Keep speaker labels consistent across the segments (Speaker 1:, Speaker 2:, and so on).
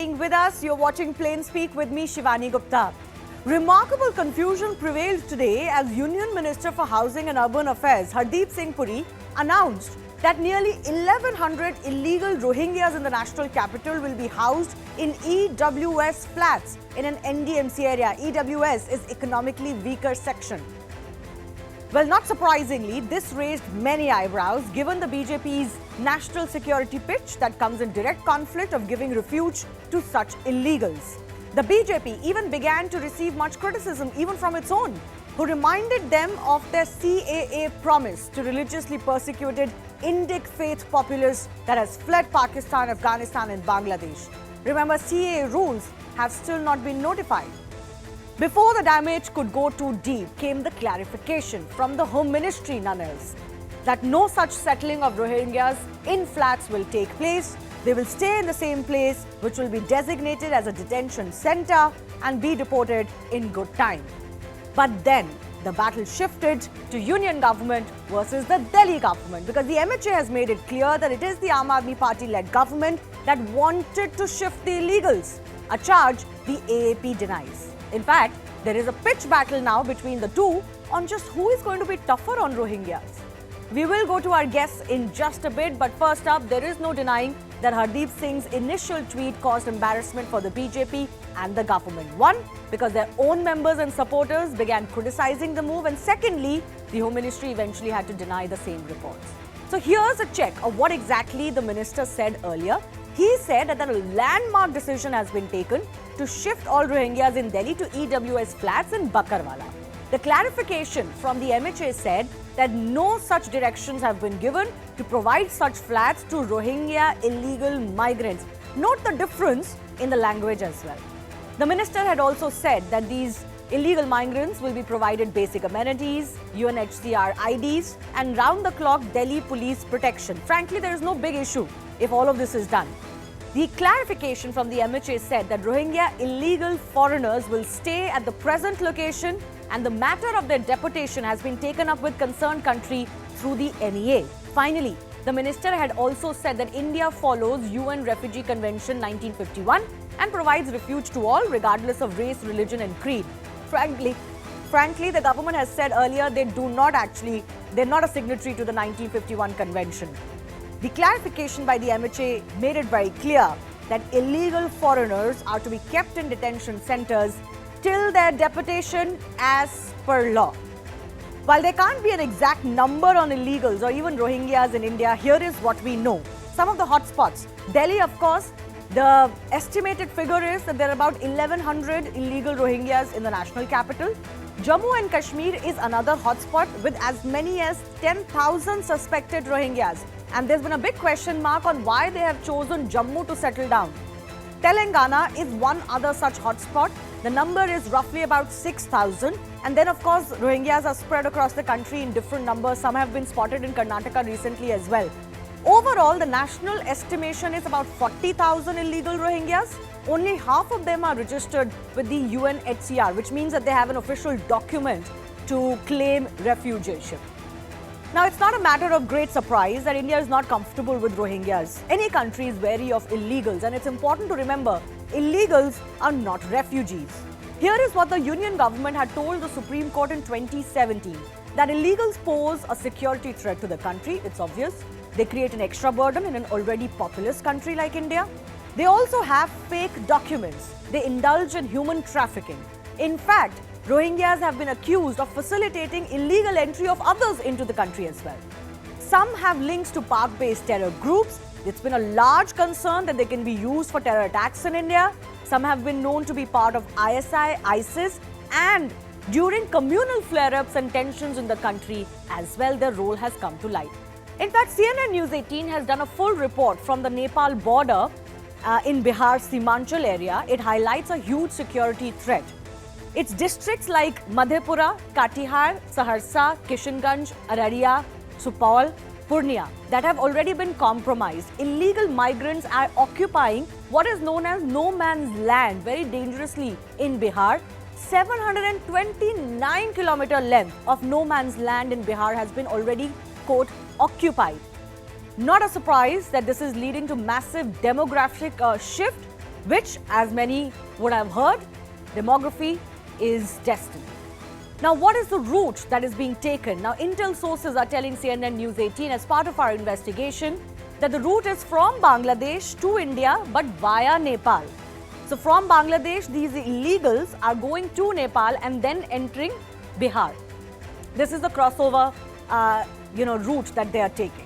Speaker 1: With us, you're watching Plain Speak with me, Shivani Gupta. Remarkable confusion prevailed today as Union Minister for Housing and Urban Affairs, Hardeep Singh Puri, announced that nearly 1,100 illegal Rohingyas in the national capital will be housed in EWS flats in an NDMC area. EWS is economically weaker section. Well, not surprisingly, this raised many eyebrows given the BJP's national security pitch that comes in direct conflict of giving refuge to such illegals. The BJP even began to receive much criticism even from its own, who reminded them of their CAA promise to religiously persecuted Indic faith populace that has fled Pakistan, Afghanistan and Bangladesh. Remember, CAA rules have still not been notified. Before the damage could go too deep, came the clarification from the Home Ministry, none else, that no such settling of Rohingyas in flats will take place. They will stay in the same place, which will be designated as a detention centre and be deported in good time. But then the battle shifted to Union government versus the Delhi government, because the MHA has made it clear that it is the Aam Aadmi Party-led government that wanted to shift the illegals, a charge the AAP denies. In fact, there is a pitch battle now between the two on just who is going to be tougher on Rohingyas. We will go to our guests in just a bit, but first up, there is no denying that Hardeep Singh's initial tweet caused embarrassment for the BJP and the government. One, because their own members and supporters began criticizing the move, and secondly, the Home Ministry eventually had to deny the same reports. So here's a check of what exactly the minister said earlier. He said that a landmark decision has been taken to shift all Rohingyas in Delhi to EWS flats in Bakkarwala. The clarification from the MHA said that no such directions have been given to provide such flats to Rohingya illegal migrants. Note the difference in the language as well. The minister had also said that these illegal migrants will be provided basic amenities, UNHCR IDs and round-the-clock Delhi police protection. Frankly, there is no big issue if all of this is done. The clarification from the MHA said that Rohingya illegal foreigners will stay at the present location and the matter of their deportation has been taken up with concerned country through the NEA. Finally, the minister had also said that India follows UN Refugee Convention 1951 and provides refuge to all regardless of race, religion and creed. Frankly, the government has said earlier they're not a signatory to the 1951 convention. The clarification by the MHA made it very clear that illegal foreigners are to be kept in detention centres till their deportation as per law. While there can't be an exact number on illegals or even Rohingyas in India, here is what we know. Some of the hotspots. Delhi, of course, the estimated figure is that there are about 1,100 illegal Rohingyas in the national capital. Jammu and Kashmir is another hotspot with as many as 10,000 suspected Rohingyas. And there's been a big question mark on why they have chosen Jammu to settle down. Telangana is one other such hotspot. The number is roughly about 6,000. And then, of course, Rohingyas are spread across the country in different numbers. Some have been spotted in Karnataka recently as well. Overall, the national estimation is about 40,000 illegal Rohingyas. Only half of them are registered with the UNHCR, which means that they have an official document to claim refugeeship. Now, it's not a matter of great surprise that India is not comfortable with Rohingyas. Any country is wary of illegals, and it's important to remember, illegals are not refugees. Here is what the Union government had told the Supreme Court in 2017, that illegals pose a security threat to the country. It's obvious. They create an extra burden in an already populous country like India. They also have fake documents. They indulge in human trafficking. In fact, Rohingyas have been accused of facilitating illegal entry of others into the country as well. Some have links to Pak-based terror groups. It's been a large concern that they can be used for terror attacks in India. Some have been known to be part of ISI, ISIS, and during communal flare-ups and tensions in the country as well, their role has come to light. In fact, CNN News 18 has done a full report from the Nepal border in Bihar's Simanchal area. It highlights a huge security threat. It's districts like Madhepura, Katihar, Saharsa, Kishanganj, Araria, Supaul, Purnia that have already been compromised. Illegal migrants are occupying what is known as no man's land very dangerously in Bihar. 729-kilometer length of no man's land in Bihar has been already, quote, occupied. Not a surprise that this is leading to massive demographic shift which, as many would have heard, demography is destiny. Now, what is the route that is being taken? Now, intel sources are telling CNN News 18 as part of our investigation that the route is from Bangladesh to India but via Nepal. So from Bangladesh, these illegals are going to Nepal and then entering Bihar. This is the crossover, route that they are taking.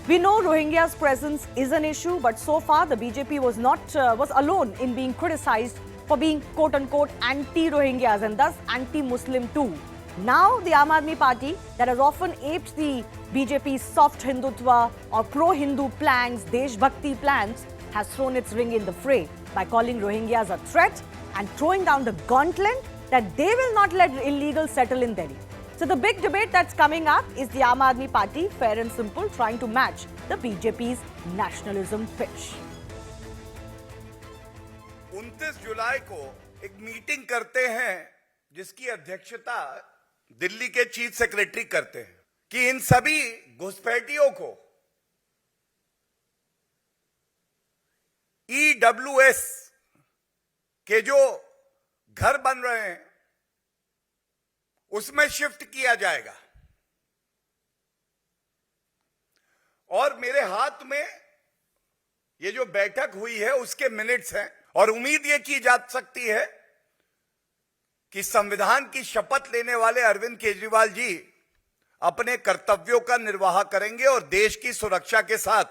Speaker 1: We know Rohingyas' presence is an issue, but so far the BJP was alone in being criticized for being quote-unquote anti-Rohingyas and thus anti-Muslim too. Now the Aam Aadmi Party, that has often aped the BJP's soft Hindutva or pro-Hindu plans, Desh Bhakti plans, has thrown its ring in the fray by calling Rohingyas a threat and throwing down the gauntlet that they will not let illegals settle in Delhi. So the big debate that's coming up is the Aam Aadmi Party, fair and simple, trying to match the BJP's nationalism pitch.
Speaker 2: 29 जुलाई को एक meeting करते हैं जिसकी अध्यक्षता दिल्ली के chief secretary करते हैं कि इन सभी घुसपैठियों को ईडब्ल्यूएस के जो घर बन रहे हैं उसमें शिफ्ट किया जाएगा। और मेरे हाथ में ये जो बैठक हुई है उसके मिनट्स हैं और उम्मीद ये की जा सकती है कि संविधान की शपथ लेने वाले अरविंद केजरीवाल जी अपने कर्तव्यों का निर्वाह करेंगे और देश की सुरक्षा के साथ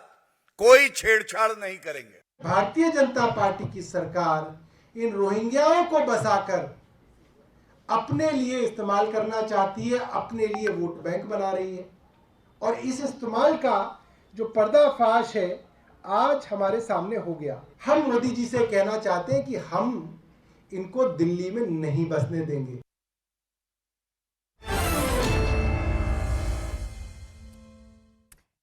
Speaker 2: कोई छेड़छाड़ नहीं करेंगे।
Speaker 3: भारतीय जनता पार्टी की सरकार इन रोहिंग्याओं को बसाकर अपने लिए इस्तेमाल करना चाहती है, अपने लिए वोट बैंक बना रही है और इस इस्तेमाल का जो पर्दाफाश है आज हमारे सामने हो गया। हम मोदी जी से कहना चाहते हैं कि हम इनको दिल्ली में नहीं बसने देंगे।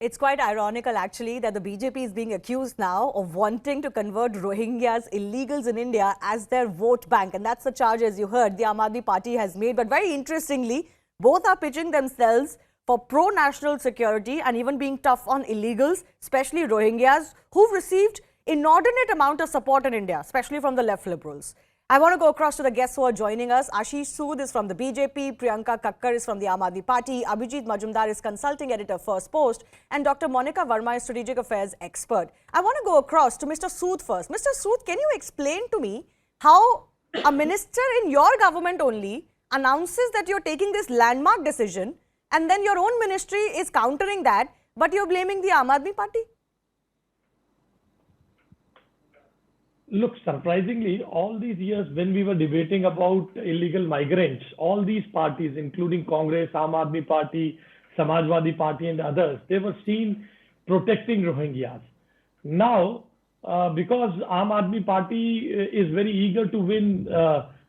Speaker 1: It's quite ironical actually that the BJP is being accused now of wanting to convert Rohingyas, illegals in India, as their vote bank. And that's the charge, as you heard, the Aam Aadmi Party has made. But very interestingly, both are pitching themselves for pro-national security and even being tough on illegals, especially Rohingyas, who've received inordinate amount of support in India, especially from the left liberals. I want to go across to the guests who are joining us. Ashish Sood is from the BJP, Priyanka Kakkar is from the Aam Aadmi Party, Abhijit Majumdar is consulting editor First Post, and Dr. Monica Verma is strategic affairs expert. I want to go across to Mr. Sood first. Mr. Sood, can you explain to me how a minister in your government only announces that you're taking this landmark decision and then your own ministry is countering that, but you're blaming the Aam Aadmi Party?
Speaker 4: Look, surprisingly, all these years when we were debating about illegal migrants, all these parties, including Congress, Aam Aadmi Party, Samajwadi Party and others, they were seen protecting Rohingyas. Now, because Aam Aadmi Party is very eager to win,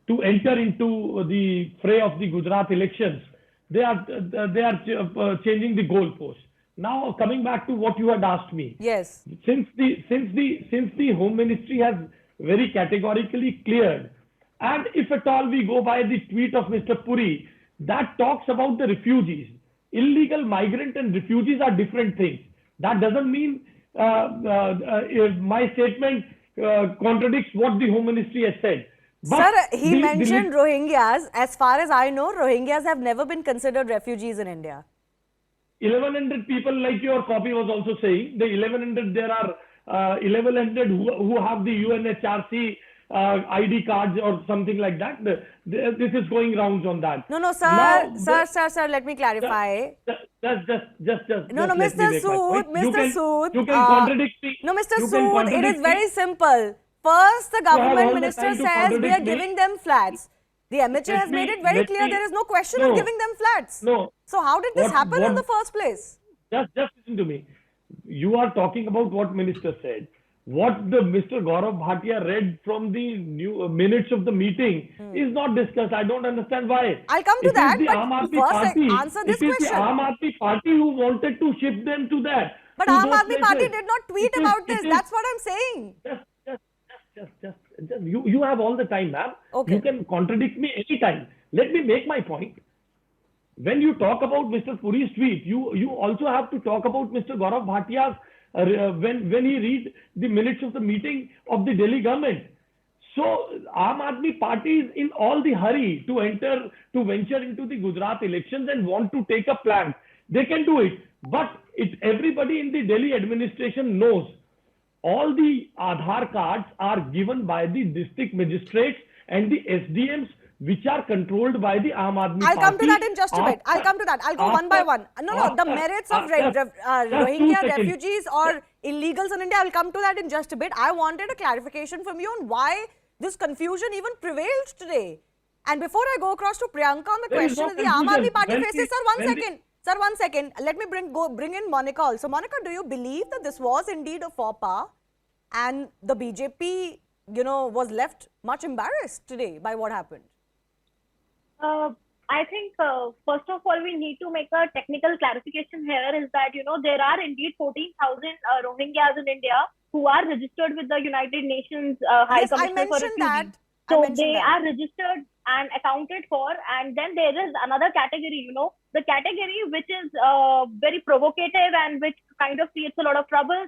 Speaker 4: to enter into the fray of the Gujarat elections, they are changing the goalpost. Now, coming back to what you had asked me.
Speaker 1: Yes.
Speaker 4: Since the Home Ministry has very categorically cleared, and if at all we go by the tweet of Mr. Puri, that talks about the refugees. Illegal migrant and refugees are different things. That doesn't mean my statement contradicts what the Home Ministry has said. But
Speaker 1: sir, he mentioned Rohingyas. As far as I know, Rohingyas have never been considered refugees in India.
Speaker 4: 1100 people, like your copy was also saying, the 1100, there are 1100 who have the UNHRC ID cards or something like that. This is going rounds on that.
Speaker 1: No, sir, now, sir, let me clarify. No, Mr. Sood,
Speaker 4: you can contradict me.
Speaker 1: No, Mr. Sood, it is very simple. First, the government minister says we are giving them flats. The MHA has made it very clear there is no question of giving them flats.
Speaker 4: No.
Speaker 1: So how did this happen in the first place?
Speaker 4: Just listen to me. You are talking about what minister said. What the Mr. Gaurav Bhatia read from the minutes of the meeting is not discussed. I don't understand why.
Speaker 1: I'll come to that, but first answer this question.
Speaker 4: It is the Aam Aadmi Party who wanted to shift them to that.
Speaker 1: But Aam Aadmi Party did not tweet about this. That's what I'm saying.
Speaker 4: Just you have all the time, ma'am.
Speaker 1: Okay.
Speaker 4: You can contradict me anytime. Let me make my point. When you talk about Mr. Puri's tweet, you also have to talk about Mr. Gaurav Bhatia's when he read the minutes of the meeting of the Delhi government. So Aam Aadmi Party is in all the hurry to venture into the Gujarat elections and want to take a plan. They can do it, but everybody in the Delhi administration knows all the Aadhaar cards are given by the district magistrates and the SDMs, which are controlled by the Aam Aadmi Party.
Speaker 1: I'll come to that in just a bit. I'll come to that. I'll go one by one. No, the merits of Rohingya refugees or illegals in India, I'll come to that in just a bit. I wanted a clarification from you on why this confusion even prevailed today. And before I go across to Priyanka on the question that the Aam Aadmi Party faces, sir, one second. Let me bring in Monica also. Monica, do you believe that this was indeed a faux pas and the BJP, was left much embarrassed today by what happened?
Speaker 5: I think, first of all, we need to make a technical clarification here is that, there are indeed 14,000 Rohingyas in India who are registered with the United Nations High Commissioner for Refugees. So they are registered and accounted for. And then there is another category, the category which is very provocative and which kind of creates a lot of trouble.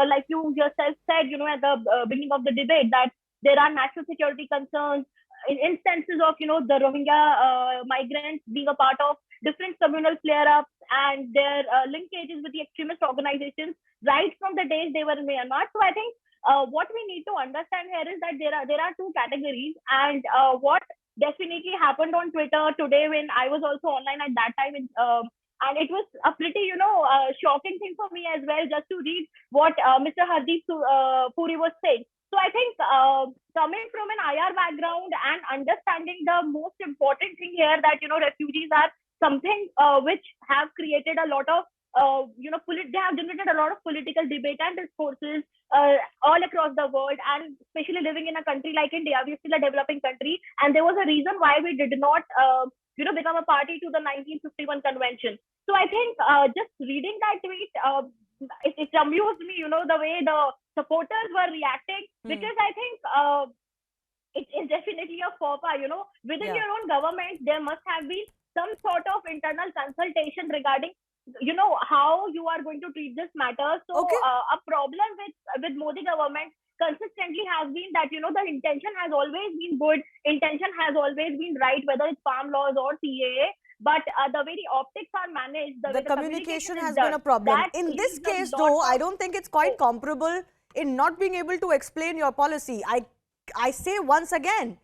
Speaker 5: Like you yourself said, at the beginning of the debate, that there are national security concerns, in instances of, the Rohingya migrants being a part of different communal flare-ups and their linkages with the extremist organizations right from the days they were in Myanmar. So I think what we need to understand here is that there are two categories, and what definitely happened on Twitter today when I was also online at that time, and it was a pretty, shocking thing for me as well, just to read what Mr. Hardeep Puri was saying. So I think coming from an IR background and understanding the most important thing here that, refugees are something which have created a lot of, they have generated a lot of political debate and discourses all across the world, and especially living in a country like India, we're still a developing country. And there was a reason why we did not, become a party to the 1951 convention. So I think just reading that tweet, it amused me, the way the supporters were reacting, because I think it is definitely a faux pas, within your own government, there must have been some sort of internal consultation regarding, how you are going to treat this matter. So a problem with Modi government consistently has been that, the intention has always been good, intention has always been right, whether it's farm laws or CAA. But the way the optics are managed, the
Speaker 1: communication has been a problem. In this case, though, I don't think it's quite comparable in not being able to explain your policy. I say once again,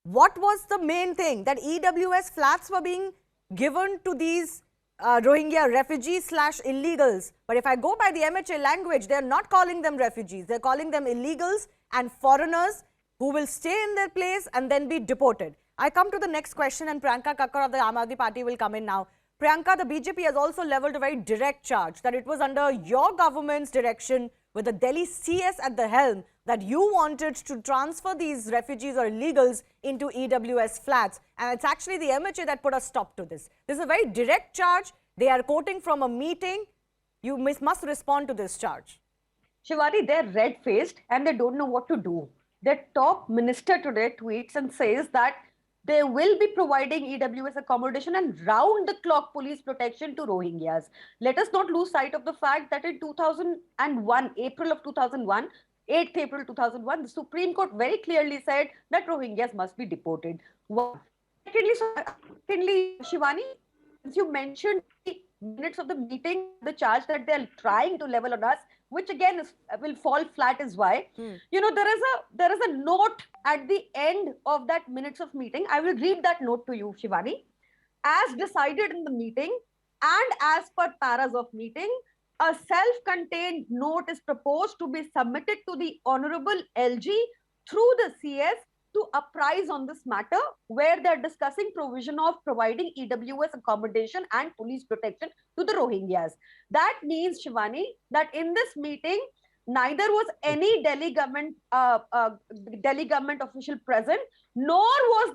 Speaker 1: what was the main thing? That EWS flats were being given to these Rohingya refugees / illegals. But if I go by the MHA language, they're not calling them refugees. They're calling them illegals and foreigners who will stay in their place and then be deported. I come to the next question, and Priyanka Kakkar of the Aam Aadmi Party will come in now. Priyanka, the BJP has also levelled a very direct charge that it was under your government's direction, with the Delhi CS at the helm, that you wanted to transfer these refugees or illegals into EWS flats. And it's actually the MHA that put a stop to this. This is a very direct charge. They are quoting from a meeting. You must respond to this charge.
Speaker 6: Shivani, they're red-faced and they don't know what to do. Their top minister today tweets and says that they will be providing EWS accommodation and round-the-clock police protection to Rohingyas. Let us not lose sight of the fact that in 2001, April of 2001, 8th April 2001, the Supreme Court very clearly said that Rohingyas must be deported. Secondly, Shivani, since you mentioned the minutes of the meeting, the charge that they're trying to level on us, which again will fall flat, is why, there is a note at the end of that minutes of meeting. I will read that note to you, Shivani. As decided in the meeting and as per paras of meeting, a self-contained note is proposed to be submitted to the Honorable LG through the CS to apprise on this matter, where they're discussing provision of providing EWS accommodation and police protection to the Rohingyas. That means, Shivani, that in this meeting, neither was any Delhi government official present, nor was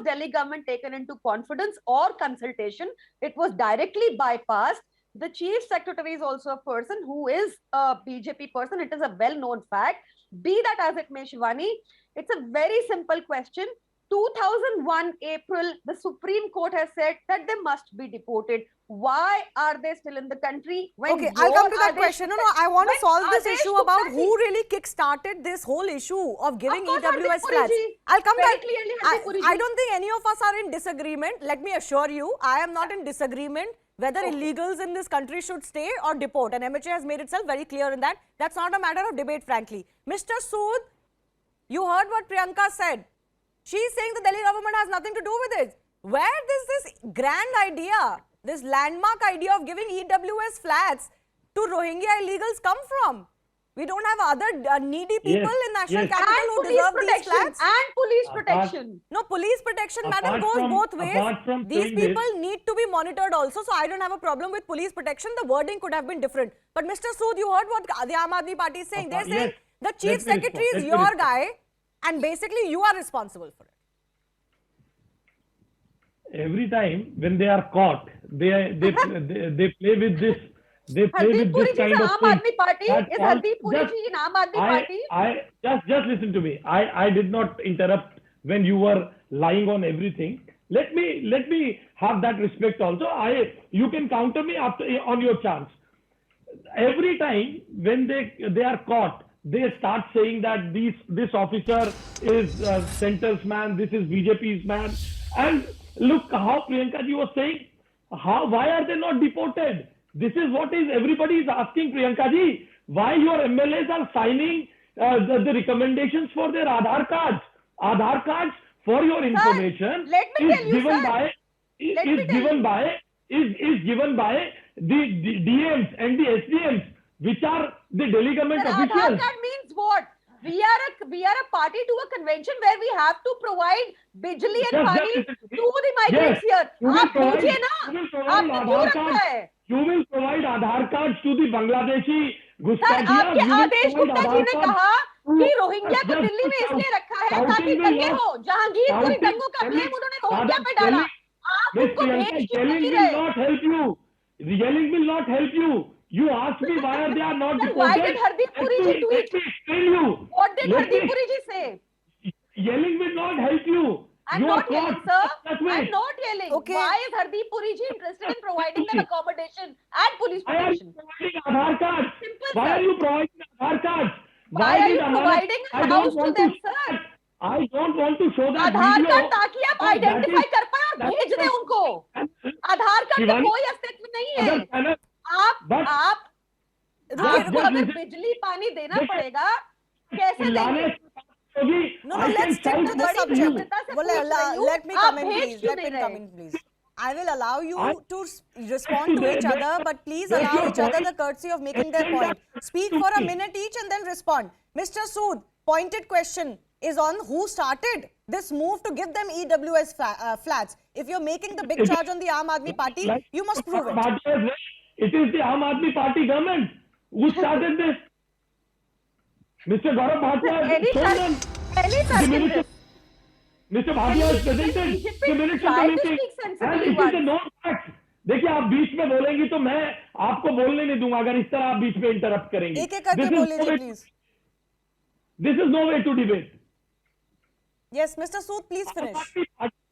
Speaker 6: Delhi government taken into confidence or consultation. It was directly bypassed. The chief secretary is also a person who is a BJP person. It is a well-known fact. Be that as it may, Shivani, it's a very simple question. 2001 April, the Supreme Court has said that they must be deported. why are they still in the country? When
Speaker 1: Okay, I'll come to that
Speaker 6: Adesh
Speaker 1: question. No, I want to
Speaker 6: when
Speaker 1: solve this
Speaker 6: Adesh
Speaker 1: issue
Speaker 6: Gupta
Speaker 1: about
Speaker 6: ji-
Speaker 1: who really kick-started this whole issue of giving
Speaker 6: course,
Speaker 1: EWS
Speaker 6: Hardeep Puri
Speaker 1: flats.
Speaker 6: ji.
Speaker 1: I'll come
Speaker 6: Very
Speaker 1: back.
Speaker 6: clearly, Hardeep Puri
Speaker 1: I
Speaker 6: ji.
Speaker 1: don't think any of us are in disagreement. Let me assure you, I am not in disagreement whether illegals in this country should stay or deport. And MHA has made itself very clear in that. That's not a matter of debate, frankly. Mr. Sood, you heard what Priyanka said. She's saying the Delhi government has nothing to do with it. Where does this grand idea, this landmark idea of giving EWS flats to Rohingya illegals come from? We don't have other needy people in national capital
Speaker 6: and
Speaker 1: who
Speaker 6: police
Speaker 1: deserve these
Speaker 6: protection
Speaker 1: flats?
Speaker 6: and police protection.
Speaker 1: No, police protection, madam,
Speaker 4: Apart
Speaker 1: goes
Speaker 4: from-
Speaker 1: both ways.
Speaker 4: apart from
Speaker 1: These
Speaker 4: saying
Speaker 1: people
Speaker 4: this-
Speaker 1: need to be monitored also, so I don't have a problem with police protection. The wording could have been different. But Mr. Sood, you heard what the Aam Aadmi Party is saying. They're saying
Speaker 4: Yes.
Speaker 1: the chief
Speaker 4: Let me
Speaker 1: secretary is
Speaker 4: respond. Let me
Speaker 1: your
Speaker 4: respond.
Speaker 1: guy and basically you are responsible for it.
Speaker 4: Every time when they are caught, they play with this. They play
Speaker 6: Hardeep
Speaker 4: with
Speaker 6: Puri
Speaker 4: this
Speaker 6: ji
Speaker 4: kind
Speaker 6: is
Speaker 4: of
Speaker 6: Aam
Speaker 4: thing.
Speaker 6: Aadmi Party.
Speaker 4: That's
Speaker 6: Is
Speaker 4: all.
Speaker 6: Hardeep Puri
Speaker 4: Just-
Speaker 6: ji in Aam Aadmi Party?
Speaker 4: Just listen to me. I did not interrupt when you were lying on everything. Let me have that respect also. You can counter me after on your chance. Every time when they are caught, they start saying that this officer is Centre's man, this is BJP's man. And look how Priyanka ji was saying, why are they not deported? This is what is everybody is asking, Priyanka ji. Why your MLAs are signing the recommendations for their Aadhaar cards? Aadhaar cards, for your information,
Speaker 6: let me tell
Speaker 4: is
Speaker 6: you,
Speaker 4: given
Speaker 6: sir.
Speaker 4: by
Speaker 6: Let me
Speaker 4: is
Speaker 6: tell
Speaker 4: given
Speaker 6: you.
Speaker 4: by is given by the DMs and the SDMs, which are the Delhi government
Speaker 6: Sir, Aadhaar
Speaker 4: officials.
Speaker 6: card means what? We are a party to a convention where we have to provide bijli and
Speaker 4: Just
Speaker 6: pani
Speaker 4: listen to me.
Speaker 6: to the migrants here.
Speaker 4: You will
Speaker 6: आप
Speaker 4: provide-
Speaker 6: पूछिए ना,
Speaker 4: you will provide
Speaker 6: आपने क्यों
Speaker 4: Aadhaar
Speaker 6: रखा
Speaker 4: cards.
Speaker 6: है?
Speaker 4: You will provide Aadhaar cards to the Bangladeshi
Speaker 6: sir,
Speaker 4: Gustachias.
Speaker 6: आपके
Speaker 4: You will
Speaker 6: आदेश
Speaker 4: provide
Speaker 6: Gupta ji
Speaker 4: Aadhaar
Speaker 6: ने
Speaker 4: cards
Speaker 6: कहा
Speaker 4: to-
Speaker 6: कि रोहिंग्या को
Speaker 4: Just
Speaker 6: दिल्ली में
Speaker 4: shout-
Speaker 6: इसलिए रखा है
Speaker 4: shouting
Speaker 6: ताकि
Speaker 4: will
Speaker 6: दंगे
Speaker 4: not-
Speaker 6: हो। जहांगीरपुरी
Speaker 4: shouting-
Speaker 6: दंगों का ब्लेम उन्होंने रोहिंग्या पे डाला। आप
Speaker 4: Miss
Speaker 6: उनको
Speaker 4: Priyanka,
Speaker 6: भेज क्यों
Speaker 4: yelling
Speaker 6: नहीं
Speaker 4: will
Speaker 6: रहे?
Speaker 4: not help you. Yelling will not help you. You asked me why are they are not
Speaker 6: Sir,
Speaker 4: deported.
Speaker 6: why did Hardeep Puri ji tweet?
Speaker 4: Let me explain you.
Speaker 6: What did
Speaker 4: Let
Speaker 6: Hardeep
Speaker 4: me-
Speaker 6: Puri ji say?
Speaker 4: Yelling will not help you.
Speaker 6: I'm
Speaker 4: You are
Speaker 6: not yelling,
Speaker 4: caught.
Speaker 6: sir.
Speaker 4: Just
Speaker 6: I'm
Speaker 4: wait.
Speaker 6: not yelling.
Speaker 1: Okay.
Speaker 6: Why is Hardeep Puri ji interested in providing them accommodation and police
Speaker 4: Why are you
Speaker 6: protection?
Speaker 4: providing Aadhaar cards?
Speaker 6: Simple,
Speaker 4: Why
Speaker 6: sir.
Speaker 4: are you providing Aadhaar cards?
Speaker 6: Why are
Speaker 4: did
Speaker 6: you
Speaker 4: Amanat-
Speaker 6: providing a
Speaker 4: I don't
Speaker 6: house to
Speaker 4: want
Speaker 6: them,
Speaker 4: show
Speaker 6: sir?
Speaker 4: that. I don't want to show that
Speaker 6: Aadhaar
Speaker 4: video.
Speaker 6: Card ताकि आप
Speaker 4: So that
Speaker 6: identify
Speaker 4: is-
Speaker 6: कर पाए और
Speaker 4: that
Speaker 6: भेज
Speaker 4: is-
Speaker 6: दें उनको। आधार card का
Speaker 4: शिवानी,
Speaker 6: कोई अस्तित्व नहीं है।
Speaker 4: अगर चैनल but-
Speaker 6: आप
Speaker 1: रुकिए,
Speaker 6: आपको
Speaker 1: रुकिए।
Speaker 6: अगर
Speaker 4: listen-
Speaker 6: बिजली पानी देना
Speaker 4: देखिए,
Speaker 6: पड़ेगा कैसे
Speaker 4: चिल्लाने
Speaker 6: देंगे?
Speaker 4: से होगी,
Speaker 1: No,
Speaker 4: I can
Speaker 1: let's stick
Speaker 4: shout
Speaker 1: to the
Speaker 4: what
Speaker 1: subject.
Speaker 4: you-
Speaker 6: नम्रता से
Speaker 1: Well,
Speaker 6: पूछ रही हूँ,
Speaker 1: let me
Speaker 6: आप
Speaker 1: come in,
Speaker 6: भेज
Speaker 1: please.
Speaker 6: क्यों
Speaker 1: Let
Speaker 6: नहीं
Speaker 1: me come
Speaker 6: रहे?
Speaker 1: in, please. I will allow you
Speaker 4: I-
Speaker 1: to respond to each other, but please
Speaker 4: Make
Speaker 1: allow
Speaker 4: your
Speaker 1: each other
Speaker 4: point.
Speaker 1: the courtesy of making their
Speaker 4: Explain
Speaker 1: point.
Speaker 4: that
Speaker 1: Speak
Speaker 4: to
Speaker 1: for a
Speaker 4: me.
Speaker 1: minute each and then respond. Mr. Sood, pointed question is on who started this move to give them EWS flats. If you're making the big charge on the Aam Aadmi Party,
Speaker 4: Like
Speaker 1: you must prove it.
Speaker 4: Bharti has said, it is the Aam Aadmi Party government who started this. Mr. Gaurav Bhatia has
Speaker 6: Any
Speaker 4: shown
Speaker 6: such-
Speaker 4: them
Speaker 6: any
Speaker 4: the
Speaker 6: such
Speaker 4: minutes.
Speaker 6: interest.
Speaker 4: Mr. Bhatia has presented
Speaker 6: BJP
Speaker 4: the minutes of
Speaker 6: try
Speaker 4: the
Speaker 6: to
Speaker 4: meeting.
Speaker 6: speak sensibly
Speaker 4: And it is a
Speaker 6: once.
Speaker 4: known fact. देखिए आप बीच में बोलेंगी तो मैं आपको बोलने नहीं दूंगा अगर इस तरह आप बीच में इंटरप्ट करेंगी.
Speaker 1: एक एक करके
Speaker 4: This is
Speaker 1: बोल
Speaker 4: no
Speaker 1: लीजिए,
Speaker 4: way-
Speaker 1: please.
Speaker 4: This is no way to debate.
Speaker 1: Yes, Mr. Sood, please finish.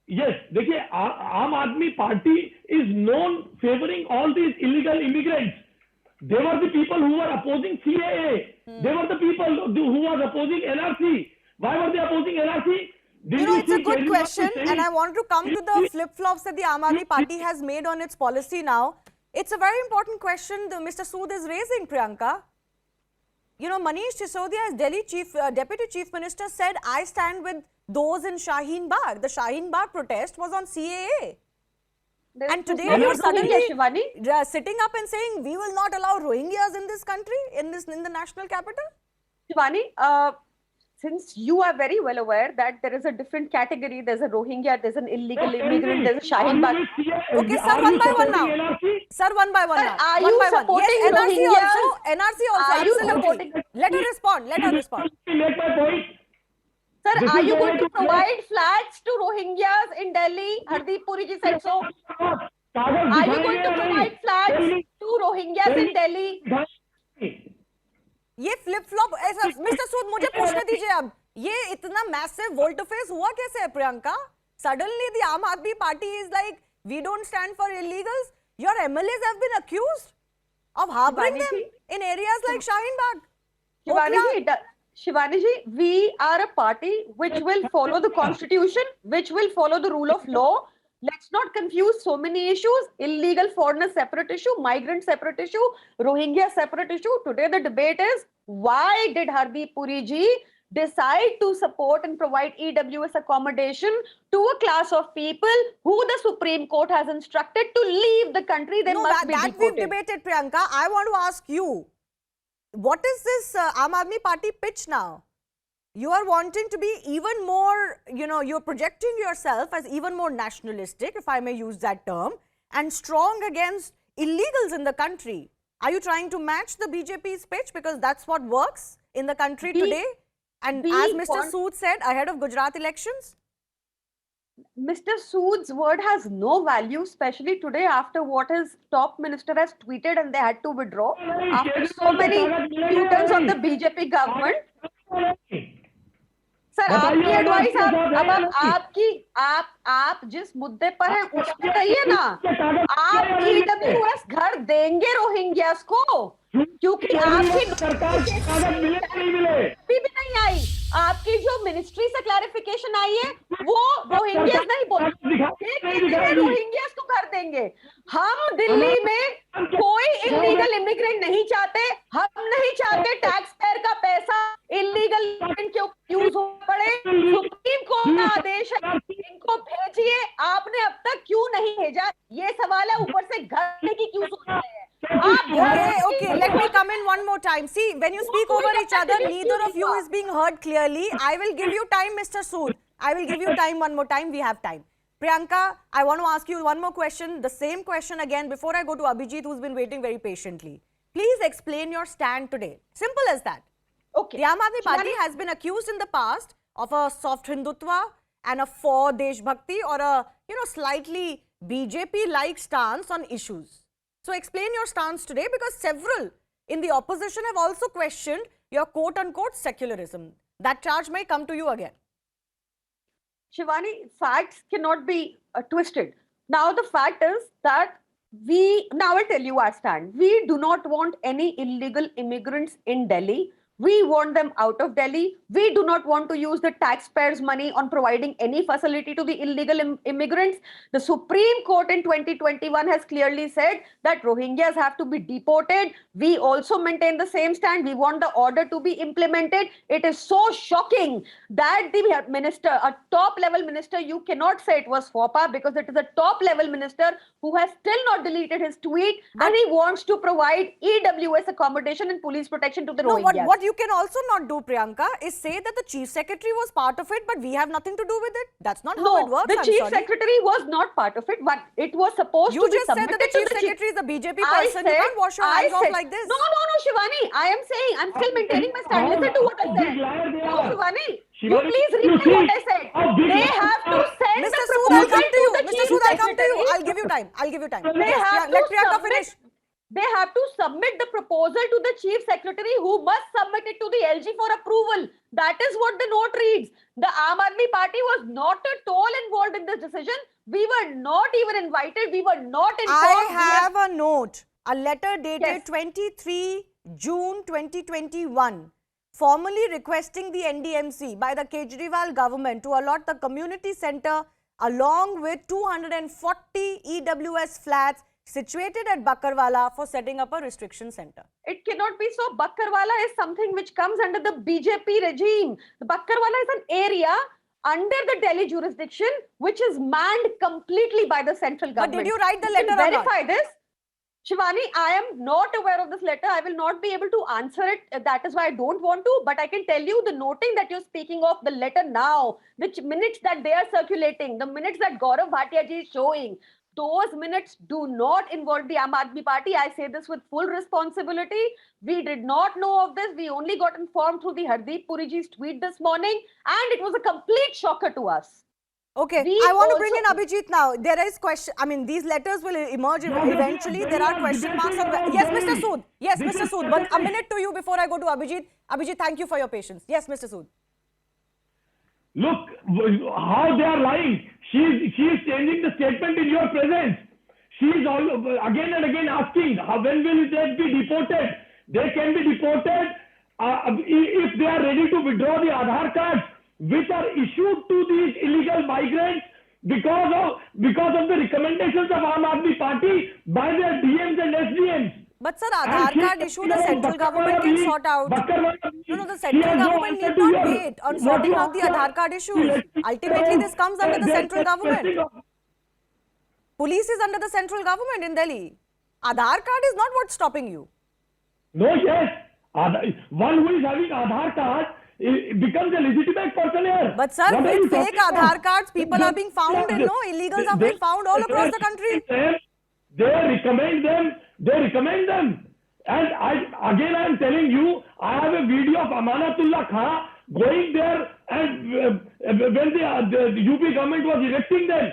Speaker 4: Yes, देखिए आम Aadmi party is known favoring all these illegal immigrants. They were the people who were opposing CAA. They were the people who were opposing NRC. Why were they opposing NRC? Did
Speaker 1: You know, it's a
Speaker 4: see
Speaker 1: good
Speaker 4: Kejriwal
Speaker 1: question,
Speaker 4: saying-
Speaker 1: and I want to come to the flip-flops that the Aam Aadmi Party has made on its policy now. It's a very important question that Mr. Sood is raising, Priyanka. You know, Manish Sisodia, as Delhi Deputy Chief Minister, said, I stand with those in Shaheen Bagh. The Shaheen Bagh protest was on CAA.
Speaker 6: There
Speaker 1: And
Speaker 6: was
Speaker 1: today
Speaker 6: no
Speaker 1: you're
Speaker 6: Rohingya,
Speaker 1: suddenly
Speaker 6: Shivani.
Speaker 1: sitting up and saying, we will not allow Rohingyas in this country, in the national capital?
Speaker 6: Shivani, since you are very well aware that there is a different category, there's a Rohingya, there's an illegal immigrant, there's a Shaheen Bagh.
Speaker 1: Okay, sir, one by one now. Sir, one by one
Speaker 6: Sir,
Speaker 1: now.
Speaker 6: are
Speaker 1: One
Speaker 6: you
Speaker 1: by one.
Speaker 6: supporting
Speaker 1: Yes, NRC
Speaker 6: Rohingyas?
Speaker 1: also. NRC also.
Speaker 6: Are you
Speaker 1: Absolutely.
Speaker 6: supporting-
Speaker 1: Let her respond. Let her respond.
Speaker 4: Make my point.
Speaker 6: Sir,
Speaker 4: This
Speaker 6: are
Speaker 4: is
Speaker 6: you
Speaker 4: the
Speaker 6: going
Speaker 4: way
Speaker 6: to
Speaker 4: to play.
Speaker 6: provide flats to Rohingyas in Delhi? Hardeep Puri ji said so.
Speaker 4: कागज
Speaker 6: Are you
Speaker 4: दिखाएंगे
Speaker 6: going to
Speaker 4: या नहीं?
Speaker 6: provide flats
Speaker 4: Tell me.
Speaker 6: to Rohingyas in Delhi?
Speaker 4: दिखाएंगे।
Speaker 1: ये flip flop ऐसा mister सूद मुझे पूछने दीजिए अब ये इतना मैसिव वोल्टफेस हुआ कैसे है Priyanka suddenly the Aam Aadmi party is like we don't stand for illegals Your MLAs have been accused of harboring
Speaker 6: Shivani
Speaker 1: them
Speaker 6: ji,
Speaker 1: in areas like Shaheen Bagh.
Speaker 6: Shivani ji, we are a party which will follow the constitution, which will follow the rule of law. Let's not confuse so many issues. Illegal foreigner separate issue, migrant separate issue, Rohingya separate issue. Today the debate is, why did Hardeep Puri ji decide to support and provide EWS accommodation to a class of people who the Supreme Court has instructed to leave the country? They must be
Speaker 1: that
Speaker 6: deported.
Speaker 1: we've debated, Priyanka. I want to ask you, what is this Aam Aadmi Party pitch now? You are wanting to be even more, you're projecting yourself as even more nationalistic, if I may use that term, and strong against illegals in the country. Are you trying to match the BJP's pitch? Because that's what works in the country today. And as Mr. Sood said, ahead of Gujarat elections?
Speaker 6: Mr. Sood's word has no value, especially today after what his top minister has tweeted and they had to withdraw after so many U-turns of the BJP government. Sir आपकी advice आप जिस मुद्दे पर हैं उस पे कहिए ना, आप EWS घर देंगे रोहिंग्यास को, क्योंकि आपकी भी नहीं आई, आपकी जो मिनिस्ट्री से क्लैरिफिकेशन आई है वो रोहिंग्यास नहीं बोलते, रोहिंग्यास को कर देंगे। हम दिल्ली में कोई इलीगल इमिग्रेंट नहीं चाहते, हम नहीं चाहते टैक्स पेयर का पैसा इलीगल इमिग्रेंट के यूज हो पड़े। सुप्रीम कोर्ट का आदेश है, इनको भेजिए। आपने अब तक क्यों नहीं भेजा, ये सवाल है। ऊपर से घर की क्यों सोच रहे हैं?
Speaker 1: Okay, let me come in one more time. See, when you speak over each other, neither of you is being heard clearly. I will give you time, Mr. Sood. I will give you time one more time. We have time. Priyanka, I want to ask you one more question, the same question again before I go to Abhijit, who's been waiting very patiently. Please explain your stand today. Simple as that.
Speaker 6: Okay.
Speaker 1: The Aam Aadmi Party has been accused in the past of a soft Hindutva and a for Desh Bhakti or a, slightly BJP-like stance on issues. So explain your stance today, because several in the opposition have also questioned your quote-unquote secularism. That charge may come to you again.
Speaker 6: Shivani, facts cannot be twisted. Now the fact is that now I'll tell you our stand. We do not want any illegal immigrants in Delhi. We want them out of Delhi. We do not want to use the taxpayers' money on providing any facility to the illegal immigrants. The Supreme Court in 2021 has clearly said that Rohingyas have to be deported. We also maintain the same stand. We want the order to be implemented. It is so shocking that the minister, a top-level minister, you cannot say it was FOPA, because it is a top-level minister who has still not deleted his tweet, and he wants to provide EWS accommodation and police protection to the Rohingyas.
Speaker 1: What you can also not do, Priyanka, is say that the Chief Secretary was part of it, but we have nothing to do with it. That's not how it works.
Speaker 6: The Chief Secretary was not part of it, but it was supposed to be
Speaker 1: submitted. You just said that the Chief Secretary is a BJP person. You can't wash your hands off like this.
Speaker 6: No, Shivani. I am saying, I'm still maintaining my stand. Listen to what I said. No, Shivani. You please replay what I said. They have to send
Speaker 1: Mr.
Speaker 6: the
Speaker 1: Sood, I'll come
Speaker 6: proposal
Speaker 1: to you.
Speaker 6: the
Speaker 1: Mr.
Speaker 6: Chief
Speaker 1: Sood, I'll come to you.
Speaker 6: Secretary.
Speaker 1: I'll give you time.
Speaker 6: Let
Speaker 1: Priyanka finish.
Speaker 6: They have to submit the proposal to the Chief Secretary, who must submit it to the LG for approval. That is what the note reads. The Aam Aadmi Party was not at all involved in this decision. We were not even invited. We were not informed.
Speaker 1: I have a note, a letter dated 23 June 2021, formally requesting the NDMC by the Kejriwal government to allot the community centre along with 240 EWS flats situated at Bakkarwala for setting up a restriction centre.
Speaker 6: It cannot be so. Bakkarwala is something which comes under the BJP regime. The Bakkarwala is an area under the Delhi jurisdiction which is manned completely by the central government.
Speaker 1: But did you write the letter or not?
Speaker 6: Verify this. Shivani, I am not aware of this letter. I will not be able to answer it. That is why I don't want to. But I can tell you the noting that you're speaking of, the letter now, the minutes that they are circulating, the minutes that Gaurav Bhatia ji is showing, those minutes do not involve the Aam Aadmi Party. I say this with full responsibility. We did not know of this. We only got informed through the Hardeep Puri ji's tweet this morning, and it was a complete shocker to us.
Speaker 1: Okay, I want to bring in Abhijit now. There is question, these letters will emerge eventually. There are question marks on... Yes, Mr. Sood. Yes, Mr. Sood. But a minute to you before I go to Abhijit. Abhijit, thank you for your patience. Yes, Mr. Sood.
Speaker 4: Look how they are lying. She is changing the statement in your presence. She is all again and again asking, when will they be deported? They can be deported if they are ready to withdraw the Aadhaar cards which are issued to these illegal migrants because of the recommendations of Aam Aadmi Party by their DMs and SDMs.
Speaker 1: But sir, Aadhaar card issue the central government can sort out. No, the central government need not wait on sorting out the Aadhaar card issues. Ultimately, this comes under the central government. Police is under the central government in Delhi. Aadhaar card is not what's stopping you.
Speaker 4: No, yes. One who is having Aadhaar card becomes a legitimate person here.
Speaker 1: But sir, with fake Aadhaar cards, people are being found and illegals are being found all across the country.
Speaker 4: They recommend them. And I am telling you, I have a video of Amanatullah Khan going there and when the UP government was erecting them,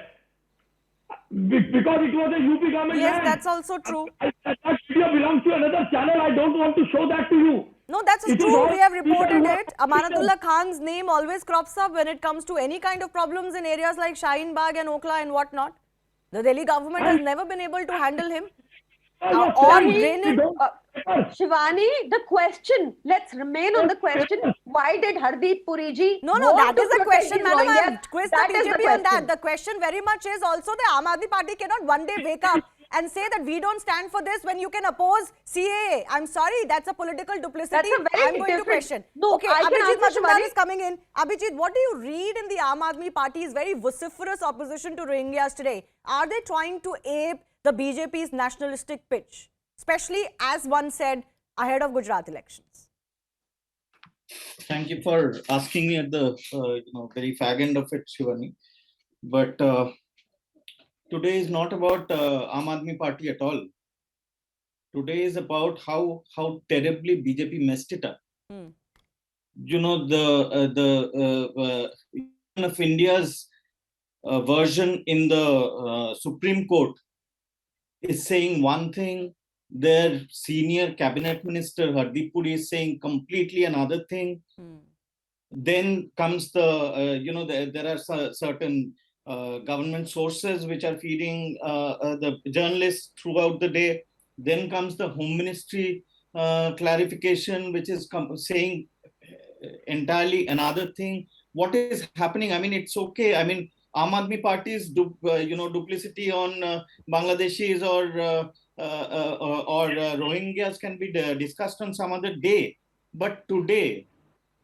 Speaker 4: because it was a UP government.
Speaker 1: Yes,
Speaker 4: land.
Speaker 1: that's also true.
Speaker 4: That video belongs to another channel. I don't want to show that to you.
Speaker 1: No, that's true. We have reported it. Amanatullah Khan's name always crops up when it comes to any kind of problems in areas like Shaheen Bagh and Okla and whatnot. The Delhi government has never been able to handle him.
Speaker 6: Shivani, the question, let's remain on the question. Why did Hardeep Puri ji?
Speaker 1: No, that is the question, madam. I have quizzed the BJP on that. The question very much is also the Aam Aadmi Party cannot one day wake up and say that we don't stand for this when you can oppose CAA. I'm sorry, that's a political duplicity. I'm going to question.
Speaker 6: No,
Speaker 1: okay, Abhijit Majumdar is coming in. Abhijit, what do you read in the Aam Aadmi Party's very vociferous opposition to Rohingyas today? Are they trying to ape the BJP's nationalistic pitch, especially as one said ahead of Gujarat elections?
Speaker 7: Thank you for asking me at the very fag end of it, Shivani. But today is not about Aam Aadmi Party at all. Today is about how terribly BJP messed it up. You know, the of India's version in the Supreme Court is saying one thing, their senior cabinet minister Hardeep Puri is saying completely another thing. Then comes the there are certain government sources which are feeding the journalists throughout the day. Then comes the Home Ministry clarification, which is saying entirely another thing. What is happening? I mean, it's okay. I mean, Aam Aadmi Party's duplicity on Bangladeshis or Rohingyas can be discussed on some other day. But today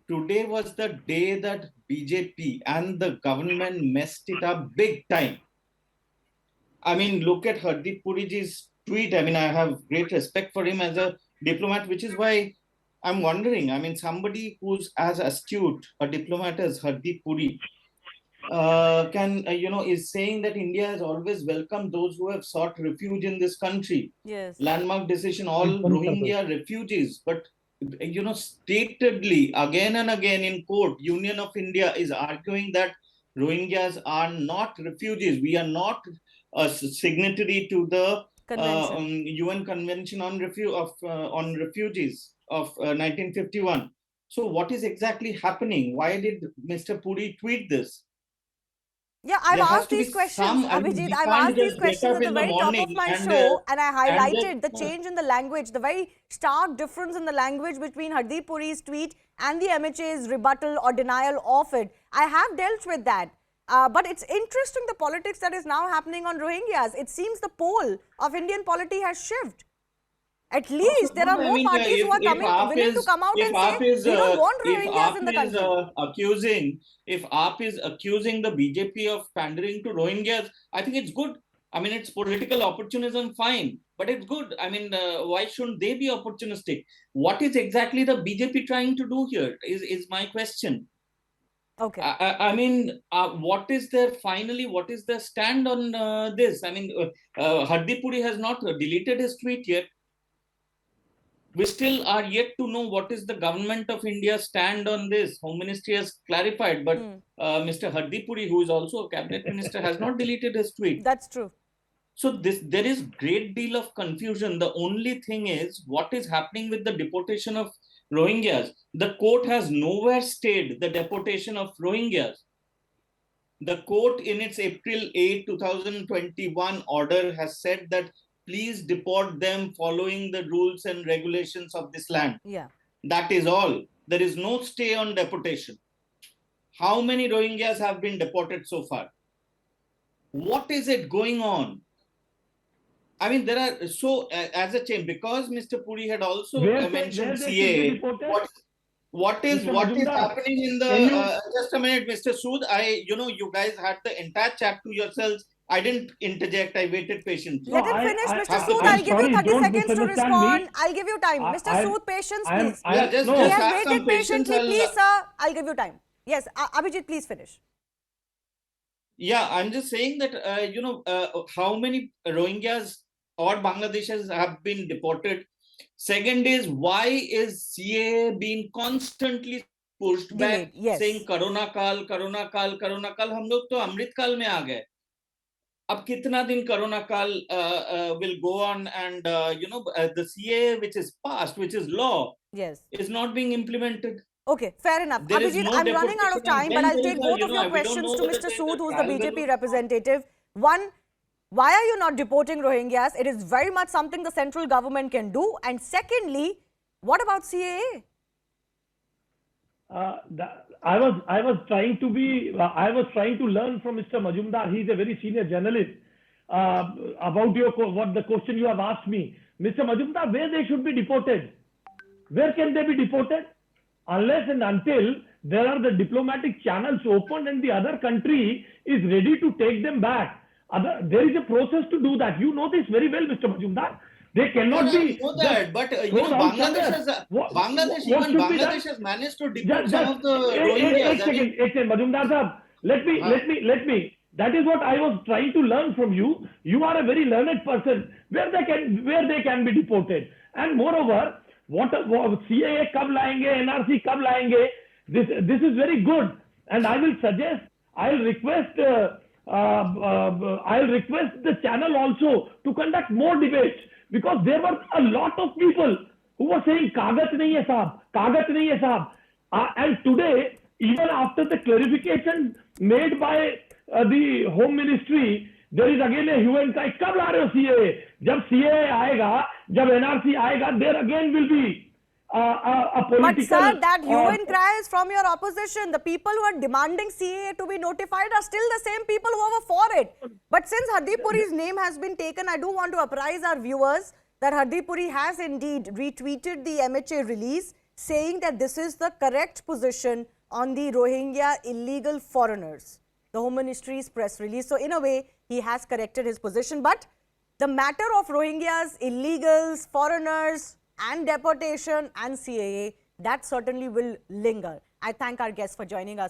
Speaker 7: was the day that BJP and the government messed it up big time. I mean, look at Hardeep Puriji's tweet. I mean, I have great respect for him as a diplomat, which is why I'm wondering. I mean, somebody who's as astute a diplomat as Hardeep Puri is saying that India has always welcomed those who have sought refuge in this country.
Speaker 1: Yes.
Speaker 7: Landmark decision, all Rohingya refugees. But, statedly, again and again in court, Union of India is arguing that Rohingyas are not refugees. We are not a signatory to the UN Convention on Refugees of 1951. So what is exactly happening? Why did Mr. Puri tweet this?
Speaker 1: Yeah, I've asked these questions, Abhijit. I've asked these questions at the very top of my show, and I highlighted the change in the language, the very stark difference in the language between Hardeep Puri's tweet and the MHA's rebuttal or denial of it. I have dealt with that. But it's interesting the politics that is now happening on Rohingyas. It seems the pole of Indian polity has shifted. At least there are more parties who are willing to come out and say we don't want Rohingyas in the country.
Speaker 7: If AAP is accusing the BJP of pandering to Rohingyas, I think it's good. I mean, it's political opportunism, fine, but it's good. I mean, why shouldn't they be opportunistic? What is exactly the BJP trying to do here is my question.
Speaker 1: Okay.
Speaker 7: I mean, what is their stand on this? I mean, Hardeep Puri has not deleted his tweet yet. We still are yet to know what is the government of India's stand on this. Home Ministry has clarified, but Mr. Hardeep Puri, who is also a cabinet minister, has not deleted his tweet.
Speaker 1: That's true.
Speaker 7: So there is great deal of confusion. The only thing is what is happening with the deportation of Rohingyas. The court has nowhere stayed the deportation of Rohingyas. The court in its April 8, 2021 order has said that please deport them following the rules and regulations of this land.
Speaker 1: Yeah.
Speaker 7: That is all. There is no stay on deportation. How many Rohingyas have been deported so far? What is it going on? I mean, there are as a chain, because Mr. Puri had also mentioned CAA. What is happening in the just a minute, Mr. Sood? You guys had the entire chat to yourselves. I didn't interject. I waited patiently.
Speaker 1: Let him finish, Mr. Sood. I'll give you 30 seconds to respond. I'll give you time. Mr. Sood, patience, please. He has waited patiently. Please, sir, I'll give you time. Yes, Abhijit, please finish.
Speaker 7: Yeah, I'm just saying that, how many Rohingyas or Bangladeshis have been deported. Second is, why is CAA being constantly pushed back, saying Corona Kal, Corona Kal, Corona Kal? हम लोग तो अमृत काल में आ गए. अब कितना दिन Corona Kal will go on, and the CAA which is passed, which is law, is not being implemented.
Speaker 1: Okay, fair enough. Abhijit, I'm running out of time, but I'll take both of your questions to Mr. Sood, who's the BJP representative. One, why are you not deporting Rohingyas? It is very much something the central government can do. And secondly, what about CAA?
Speaker 4: I was trying to learn from Mr. Majumdar. He's a very senior journalist. About what the question you have asked me, Mr. Majumdar, where they should be deported? Where can they be deported? Unless and until there are the diplomatic channels opened and the other country is ready to take them back. There is a process to do that. You know this very well, Mr. Majumdar. They cannot be.
Speaker 7: I know that, but Bangladesh has managed to deport some of the Rohingyas.
Speaker 4: Ek second, Majumdar sahab. Let me. That is what I was trying to learn from you. You are a very learned person. Where they can be deported, and moreover, what CAA कब लाएंगे, NRC कब लाएंगे? This is very good, and I will suggest. I'll request the channel also to conduct more debates, because there were a lot of people who were saying कागज नहीं है साहब, and today, even after the clarification made by the Home Ministry, there is again a hue and cry. कब ला रहे हो CAA? जब CAA आएगा, जब NRC आएगा, there again will be a political.
Speaker 1: But sir, that hue and cry is from your opposition. The people who are demanding CAA to be notified are still the same people who were for it. But since Hardeep Puri's name has been taken, I do want to apprise our viewers that Hardeep Puri has indeed retweeted the MHA release, saying that this is the correct position on the Rohingya illegal foreigners. The Home Ministry's press release. So in a way, he has corrected his position. But the matter of Rohingyas, illegals, foreigners and deportation and CAA, that certainly will linger. I thank our guests for joining us.